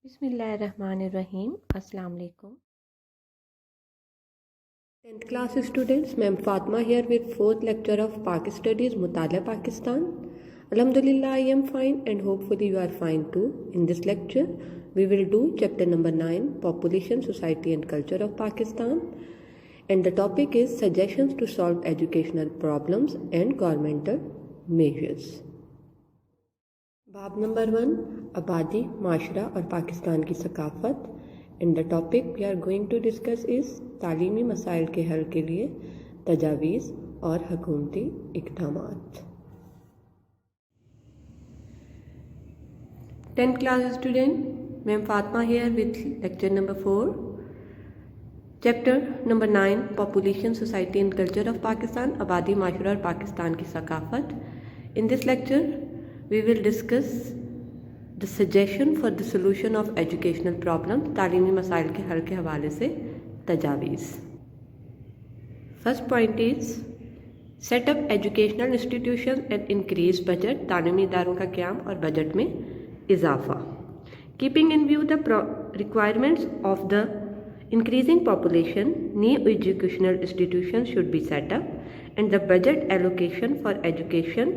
بسم اللہ الرحمن الرحیم. السلام علیکم. 10th class students, I am Fatma here with 4th lecture of Pak Studies, Mutala Pakistan. Alhamdulillah, I am fine and hopefully you are fine too. In this lecture, we will do chapter number 9, Population, Society and Culture of Pakistan. And the topic is Suggestions to Solve Educational Problems and Governmental Measures. باب number 1 آبادی معاشرہ اور پاکستان کی ثقافت. And the topic we are going to discuss is تعلیمی مسائل کے حل کے لیے تجاویز اور حکومتی اقدامات. 10th class student, میں Fatima here with lecture number 4 chapter number 9 population society and culture of Pakistan. آبادی معاشرہ اور پاکستان کی ثقافت. In this lecture we will discuss the suggestion for the solution of educational problems. تعلیمی مسائل کے حل کے حوالے سے تجاویز. First point is set up educational institutions and increase budget. تعلیمی اداروں کا قیام اور بجٹ میں اضافہ. Keeping in view the requirements of the increasing population, new educational institutions should be set up and the budget allocation for education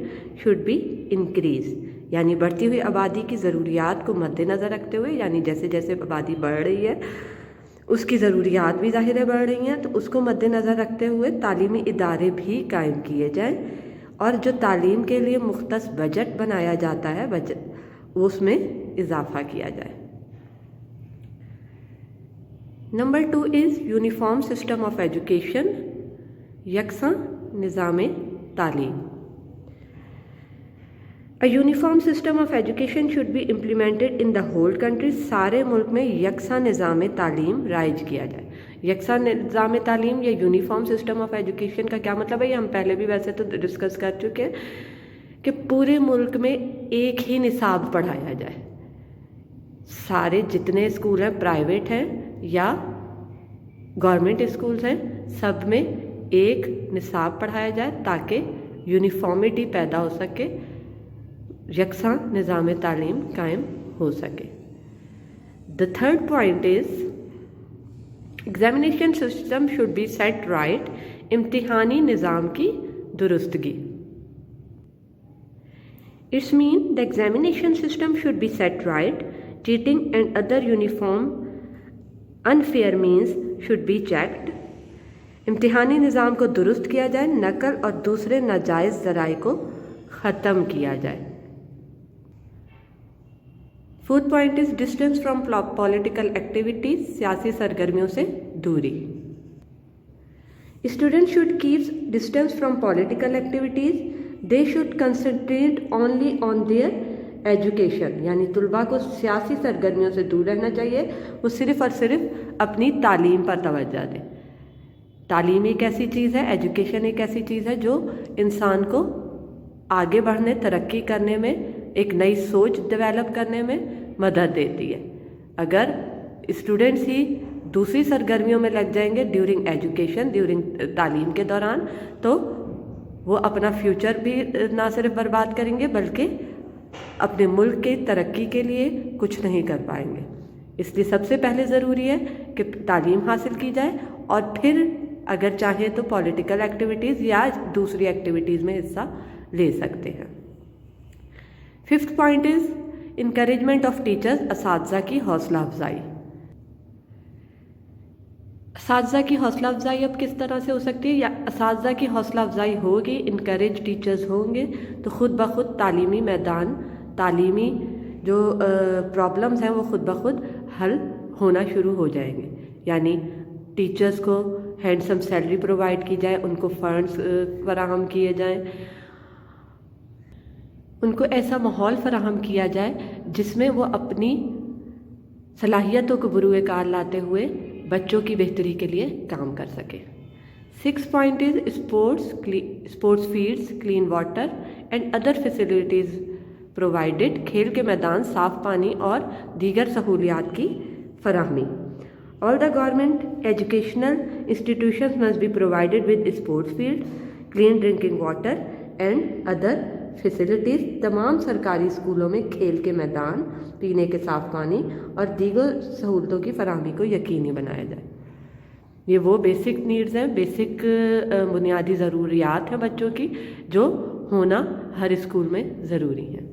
should be increased. یعنی بڑھتی ہوئی آبادی کی ضروریات کو مد نظر رکھتے ہوئے، یعنی جیسے جیسے آبادی بڑھ رہی ہے اس کی ضروریات بھی ظاہر ہے بڑھ رہی ہیں، تو اس کو مد نظر رکھتے ہوئے تعلیمی ادارے بھی قائم کیے جائیں اور جو تعلیم کے لیے مختص بجٹ بنایا جاتا ہے اس میں اضافہ کیا جائے. Number 2 is uniform system of education. یکساں نظام تعلیم. A uniform system of education should be implemented in the whole country. سارے ملک میں یکساں نظام تعلیم رائج کیا جائے. یکساں نظام تعلیم یا یونیفارم سسٹم آف ایجوکیشن کا کیا مطلب ہے؟ یہ ہم پہلے بھی ویسے تو ڈسکس کر چکے کہ پورے ملک میں ایک ہی نصاب پڑھایا جائے. سارے جتنے اسکول ہیں پرائیویٹ ہیں یا گورنمنٹ اسکولز ہیں سب میں ایک نصاب پڑھایا جائے تاکہ یونیفارمٹی پیدا ہو سکے، یکساں نظام تعلیم قائم ہو سکے. The third point is examination system should be set right. امتحانی نظام کی درستگی. It's mean the examination system should be set right. Cheating and other uniform unfair means should be checked. امتحانی نظام کو درست کیا جائے، نقل اور دوسرے ناجائز ذرائع کو ختم کیا جائے. Fourth point is distance from political activities. سیاسی سرگرمیوں سے دوری. Student should keep distance from political activities. They should concentrate only on their education. یعنی طلباء کو سیاسی سرگرمیوں سے دور رہنا چاہیے، وہ صرف اور صرف اپنی تعلیم پر توجہ دیں. تعلیم ایک ایسی چیز ہے، ایجوکیشن ایک ایسی چیز ہے جو انسان کو آگے بڑھنے، ترقی کرنے میں، ایک نئی سوچ ڈیولپ کرنے میں مدد دیتی ہے. اگر اسٹوڈنٹس ہی دوسری سرگرمیوں میں لگ جائیں گے ڈیورنگ ایجوکیشن، ڈیورنگ تعلیم کے دوران، تو وہ اپنا فیوچر بھی نہ صرف برباد کریں گے بلکہ اپنے ملک کی ترقی کے لیے کچھ نہیں کر پائیں گے. اس لیے سب سے پہلے ضروری ہے کہ تعلیم حاصل کی جائے اور پھر اگر چاہیں تو پولیٹیکل ایکٹیویٹیز یا دوسری ایکٹیویٹیز میں حصہ لے سکتے ہیں. Fifth point is encouragement of teachers. اساتذہ کی حوصلہ افزائی. اساتذہ کی حوصلہ افزائی اب کس طرح سے ہو سکتی ہے؟ یا اساتذہ کی حوصلہ افزائی ہوگی، انکریج ٹیچرز ہوں گے تو خود بخود تعلیمی میدان، تعلیمی جو پرابلمز ہیں وہ خود بخود حل ہونا شروع ہو جائیں گے. یعنی ٹیچرز کو ہینڈسم سیلری پرووائڈ کی جائے، ان کو فنڈز فراہم کیے جائیں، ان کو ایسا ماحول فراہم کیا جائے جس میں وہ اپنی صلاحیتوں کو بروئے کار لاتے ہوئے بچوں کی بہتری کے لیے کام کر سکے. 6 point is sports fields, clean water and other facilities provided. کھیل کے میدان، صاف پانی اور دیگر سہولیات کی فراہمی. All the government educational institutions must be provided with sports fields, clean drinking water and other facilities तमाम सरकारी स्कूलों में खेल के मैदान, पीने के साफ पानी और दीगर सहूलतों की फराहमी को यकीनी बनाया जाए। ये वो बेसिक नीड्स हैं, बेसिक बुनियादी ज़रूरियात हैं बच्चों की, जो होना हर स्कूल में ज़रूरी है।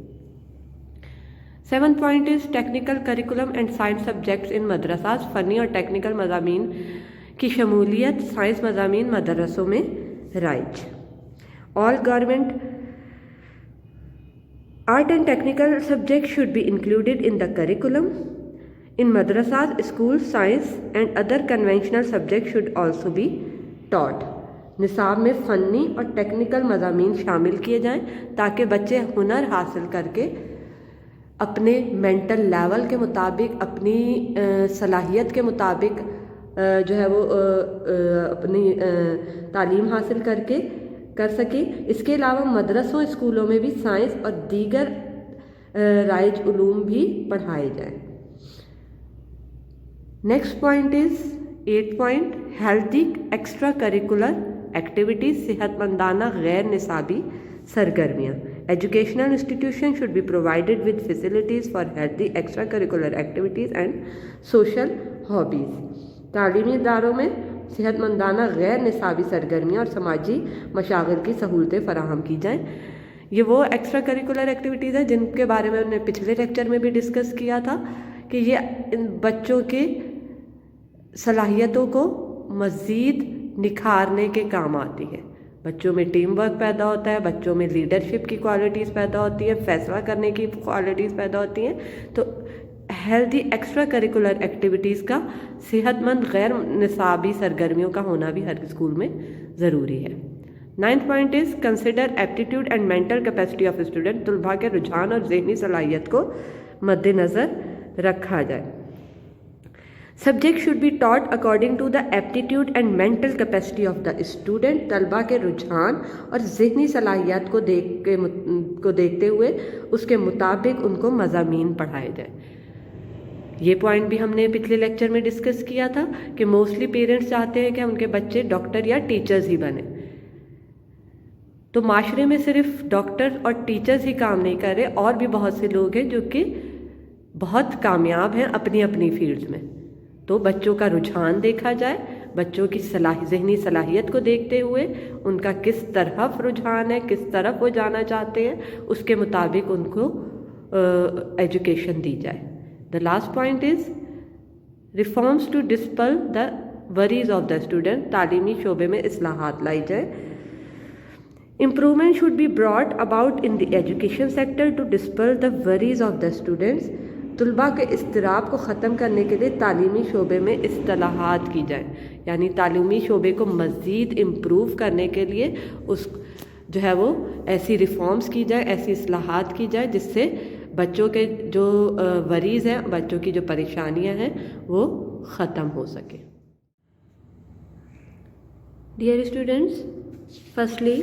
7th point is technical curriculum and science subjects in madrasas. फ़नी और टेक्निकल मज़ामीन की शमूलियत साइंस मज़ामीन मदरसों में राइज। All government art and technical subject should be included in the curriculum in madrasas school. Science and other conventional subject should also be taught. निसाब में फ़नी और टेक्निकल मज़ामीन शामिल किए जाएं ताकि बच्चे हुनर हासिल करके अपने मेंटल लेवल के मुताबिक, अपनी सलाहियत के मुताबिक जो है वो अपनी तालीम हासिल करके कर सके। इसके अलावा मदरसों स्कूलों में भी साइंस और दीगर राइज उलूम भी पढ़ाए जाएं। Next point is 8th point, healthy extra curricular activities, सेहतमंदाना गैर निसाबी सरगर्मियाँ। Educational institution should be provided with facilities for healthy extra curricular activities and social hobbies. तालीमी इदारों में सेहतमंदाना गैर निसाबी सरगर्मियाँ और समाजी मशागिल की सहूलतें फराहम की जाएँ। ये वो एक्स्ट्रा करिकुलर एक्टिविटीज़ हैं जिनके बारे में हमने पिछले लेक्चर में भी डिस्कस किया था कि ये इन बच्चों के सलाहियतों को मज़ीद निखारने के काम आती है। बच्चों में टीम वर्क पैदा होता है, बच्चों में लीडरशिप की क्वालिटीज़ पैदा होती है, फैसला करने की क्वालिटीज़ पैदा होती हैं। तो हेल्दी एक्स्ट्रा करिकुलर एक्टिविटीज़ का सेहतमंद गैर निसाबी सरगर्मियों का होना भी हर स्कूल में ज़रूरी है। 9th point is consider aptitude and mental capacity of student. तलबा के रुझान और ज़हनी सलाहियत को मद्देनज़र रखा जाए। Subject should be taught according to the aptitude and mental capacity of the student. तलबा के रुझान और ज़हनी सलाहियत को देखते हुए उसके मुताबिक उनको मज़ामीन पढ़ाए जाए। ये पॉइंट भी हमने पिछले लेक्चर में डिस्कस किया था कि मोस्टली पेरेंट्स चाहते हैं कि उनके बच्चे डॉक्टर या टीचर्स ही बने। तो माशरे में सिर्फ डॉक्टर और टीचर्स ही काम नहीं कर रहे, और भी बहुत से लोग हैं जो कि बहुत कामयाब हैं अपनी अपनी फील्ड्स में। तो बच्चों का रुझान देखा जाए, बच्चों की ज़हनी सलाहियत को देखते हुए उनका किस तरफ रुझान है, किस तरफ वो जाना चाहते हैं, उसके मुताबिक उनको एजुकेशन दी जाए। The last point is reforms to dispel the worries of the student. तालीमी शोबे में इस्लाहात लाई जाए। Improvement should be brought about in the education sector to dispel the worries of the students. तलबा के इस्तिराब को ख़त्म करने के लिए तालीमी शोबे में इस्लाहात की जाए, यानी तालीमी शोबे को मज़ीद इम्प्रूव करने के लिए उस जो है वो ऐसी रिफॉर्म्स की जाए, ऐसी इस्लाहात की जाए जिससे बच्चों के जो वरीज़ हैं, बच्चों की जो परेशानियां हैं वो ख़त्म हो सके। Dear students, firstly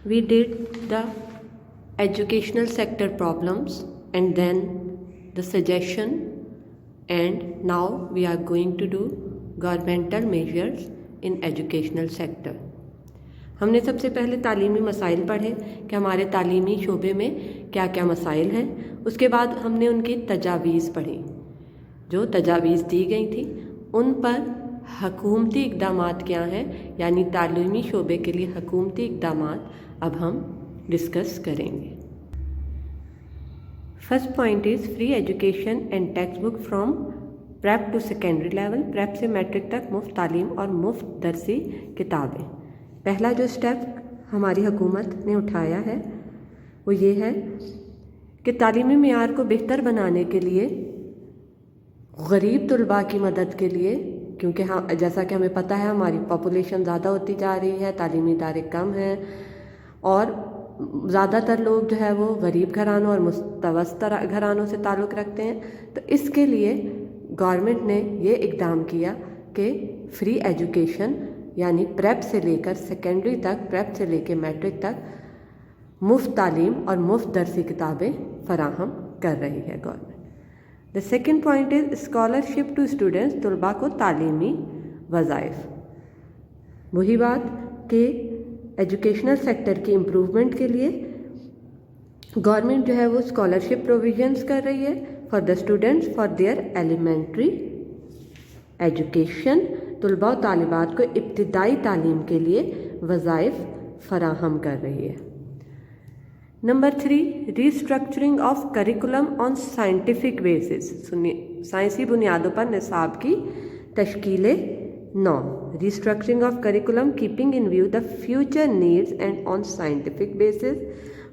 we did the educational sector problems and then the suggestion, and now we are going to do governmental measures in educational sector. हमने सबसे पहले तालीमी मसाइल पढ़े कि हमारे तालीमी शोबे में क्या क्या मसाइल हैं। उसके बाद हमने उनकी तजावीज़ पढ़ी, जो तजावीज़ दी गई थी उन पर हकूमती इक़दामात क्या हैं, यानी तालीमी शोबे के लिए हकूमती इक़दामात अब हम डिस्कस करेंगे। First point is free education and textbook from prep to secondary level. Prep से मैट्रिक तक मुफ्त तालीम और मुफ्त दरसी किताबें। पहला जो स्टेप हमारी हुकूमत ने उठाया है वो ये है कि तालीमी मेयार को बेहतर बनाने के लिए गरीब तलबा की मदद के लिए, क्योंकि हाँ जैसा कि हमें पता है हमारी पॉपुलेशन ज़्यादा होती जा रही है, तालीमी इदारे कम हैं और ज़्यादातर लोग जो है वो गरीब घरानों और मुस्तवस्त घरानों से ताल्लुक़ रखते हैं। तो इसके लिए गवर्नमेंट ने ये इक़दाम किया कि फ्री एजुकेशन यानी प्रेप से लेकर सेकेंडरी तक, प्रेप से लेकर मैट्रिक तक मुफ्त तालीम और मुफ्त दरसी किताबें फ़राहम कर रही है government. The second point is scholarship to students. तलबा को तालीमी वज़ाइफ। वही बात कि एजुकेशनल सेक्टर की इम्प्रूवमेंट के लिए गवर्नमेंट जो है वो स्कॉलरशिप प्रोविजंस कर रही है for the students for their elementary education, तलबा और तालिबात को इब्तिदाई तालीम के लिए वज़ाइफ फराहम कर रही है। Number 3, restructuring of curriculum on scientific basis, सुनिए, साइंसी बुनियादों पर निसाब की तश्कील 9, restructuring of curriculum keeping in view the future needs and on scientific basis,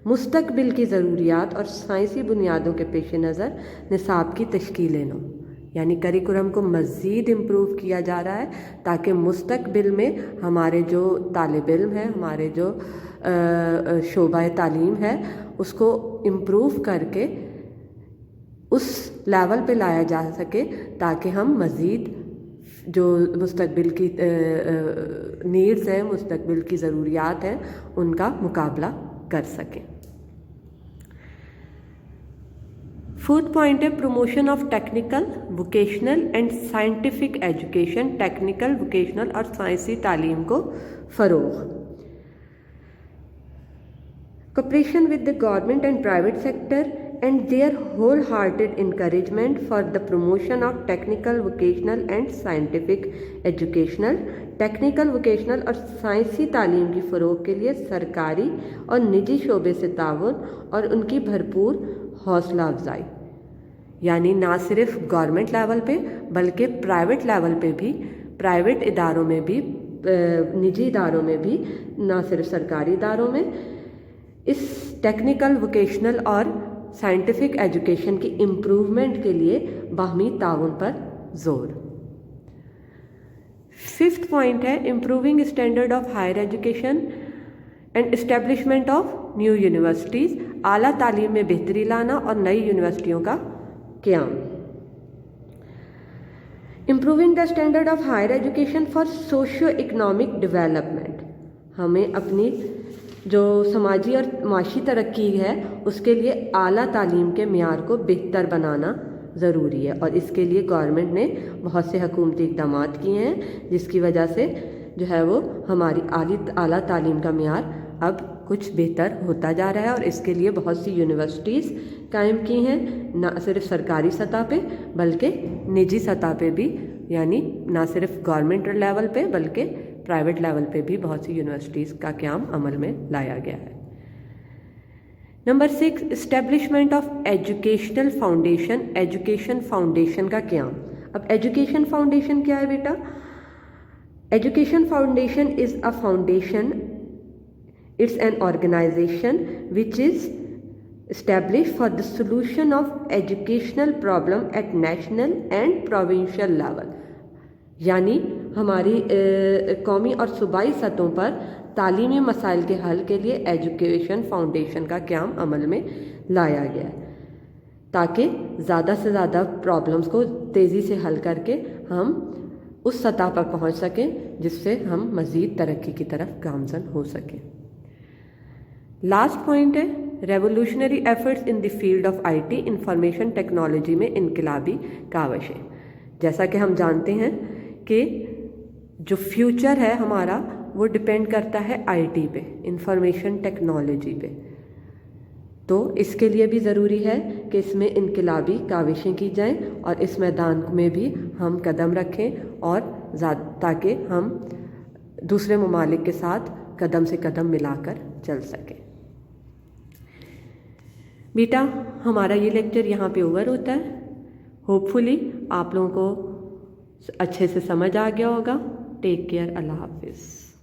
मुस्तकबिल की ज़रूरियात और साइंसी बुनियादों के पेश नज़र निसाब की तश्कील 9, यानी करिकुलम को मज़ीद इम्प्रूव किया जा रहा है ताकि मुस्तकबिल में हमारे जो तालिब इल्म है, हमारे जो शोबा तालीम है, उसको इम्प्रूव करके उस लेवल पे लाया जा सके ताकि हम मज़ीद जो मुस्तकबिल की नीड्स हैं, मुस्तकबिल की ज़रूरियात हैं, उनका मुकाबला कर सकें। 4th पॉइंट है promotion of technical, vocational and scientific education, technical, vocational और साइंसी तालीम को फ़रोग़। Cooperation with the government and private sector and their wholehearted encouragement for the promotion of technical, vocational and scientific educational, technical, vocational और साइंसी तालीम की फ़रोग़ के लिए सरकारी और निजी शोबे से ताउन और उनकी भरपूर हौसला अफजाई, यानी ना सिर्फ गवर्नमेंट लेवल पे बल्कि प्राइवेट लेवल पे भी, प्राइवेट इदारों में भी, निजी इदारों में भी, ना सिर्फ सरकारी इदारों में इस टेक्निकल, वोकेशनल और साइंटिफिक एजुकेशन की इम्प्रूवमेंट के लिए बाहमी ताउन पर जोर। 5th पॉइंट है improving standard of higher education and establishment of new universities, आला तालीम में बेहतरी लाना और नई यूनिवर्सिटियों का क़याम। Improving the standard of higher education for socio economic development, हमें अपनी जो समाजी और माशी तरक्की है उसके लिए आला तालीम के मेयार को बेहतर बनाना ज़रूरी है और इसके लिए गवर्नमेंट ने बहुत से हुकूमती इक़दाम किए हैं जिसकी वजह से जो है वो हमारी आला तालीम का मेयार अब कुछ बेहतर होता जा रहा है और इसके लिए बहुत सी यूनिवर्सिटीज़ कायम की हैं, ना सिर्फ सरकारी सतह पे बल्कि निजी सतह पे भी, यानी ना सिर्फ गवर्नमेंट लेवल पे बल्कि प्राइवेट लेवल पे भी बहुत सी यूनिवर्सिटीज़ का क़याम अमल में लाया गया है। Number 6 establishment of educational foundation, education foundation का क़याम। अब एजुकेशन फाउंडेशन क्या है बेटा? Education foundation is a foundation, it's an organization which is established for the solution of educational problem at national and provincial level, यानी हमारी कौमी और सूबाई सतहों पर तालीमी मसाइल के हल के लिए एजुकेशन फाउंडेशन का क़याम अमल में लाया गया है ताकि ज़्यादा से ज़्यादा प्रॉब्लम्स को तेज़ी से हल करके हम उस सतह पर पहुंच सकें जिससे हम मज़ीद तरक्की की तरफ गामज़न हो सकें। लास्ट पॉइंट है revolutionary efforts in the field of IT, information technology में इनकलाबी काविशें। जैसा कि हम जानते हैं कि जो फ्यूचर है हमारा वो डिपेंड करता है आईटी पे, इंफॉर्मेशन टेक्नोलॉजी पे, तो इसके लिए भी ज़रूरी है कि इसमें इनकलाबी काविशें की जाएं और इस मैदान में भी हम कदम रखें और ताकि हम दूसरे ममालिक के साथ कदम से कदम मिलाकर चल सकें। बेटा हमारा ये लेक्चर यहाँ पे ओवर होता है। होपफुली आप लोगों को अच्छे से समझ आ गया होगा। टेक केयर, अल्लाह हाफिज़।